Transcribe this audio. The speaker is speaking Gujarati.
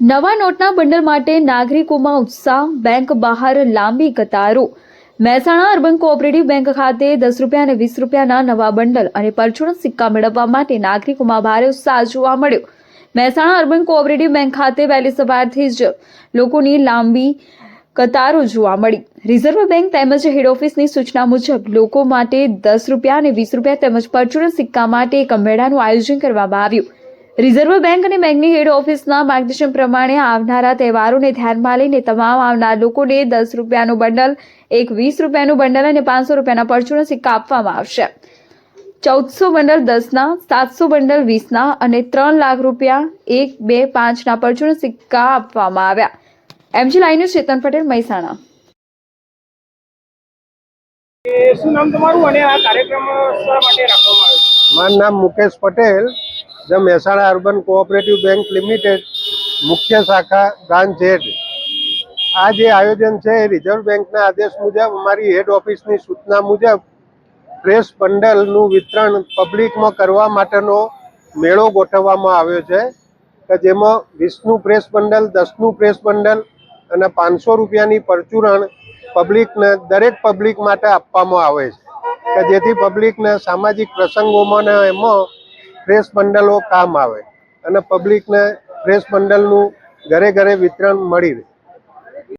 નવા નોટના બંડલ માટે નાગરિકોમાં ઉત્સાહ, બેંક બહાર લાંબી કતારો। મહેસાણા અર્બન કોઓપરેટિવ બેંક ખાતે 10 રૂપિયા અને 20 રૂપિયાના નવા બંડલ અને પરચુરણ સિક્કા મેળવવા માટે નાગરિકોમાં ભારે ઉત્સાહ જોવા મળ્યો। મહેસાણા અર્બન કોઓપરેટિવ બેંક ખાતે વહેલી સવારથી જ લોકોની લાંબી કતારો જોવા મળી। રિઝર્વ બેંક તેમજ હેડ ઓફિસની સૂચના મુજબ લોકો માટે 10 રૂપિયા અને 20 રૂપિયા તેમજ પરચુરણ સિક્કા માટે એક મેળાનું આયોજન કરવામાં આવ્યું। રિઝર્વ બેંક અને બેંકની હેડ ઓફિસના માર્ગદર્શન પ્રમાણે આવનારા તહેવારોને ધ્યાનમાં લઈને તમામ આવનાર લોકોને 10 રૂપિયાનું બંડલ, એક 20 રૂપિયાનું બંડલ અને 500 રૂપિયાના પરચુરણ સિક્કા આપવામાં આવશે। 1400 બંડલ 10ના, 700 બંડલ 20ના અને 3 લાખ રૂપિયા 1, 2, 5ના પરચુરણ સિક્કા આપવામાં આવ્યા। MG લાઈન ચેતન પટેલ, મહેસાણા। શું નામ તમારું અને આ કાર્યક્રમ શા માટે રાખવામાં આવ્યો છે? મારું નામ મુકેશ પટેલ, જે Mehsana urban cooperative bank limited મુખ્ય શાખા બ્રાન્ચ હેડ। આ જે આયોજન છે એ રિઝર્વ બેંકના આદેશ મુજબ અમારી હેડ ઓફિસની સૂચના મુજબ પ્રેસ બંડલનું વિતરણ પબ્લિકમાં કરવા માટેનો મેળો ગોઠવવામાં આવ્યો છે કે જેમાં 20નું પ્રેસ બંડલ, 10નું પ્રેસ બંડલ અને 500 રૂપિયાની પરચુરણ પબ્લિકને, દરેક પબ્લિક માટે આપવામાં આવે છે કે જેથી પબ્લિકને સામાજિક પ્રસંગોમાં ને એમાં પ્રેસ બંડલો કામ આવે અને પબ્લિકને પ્રેસ બંડલનું ઘરે ઘરે વિતરણ મળી રહે।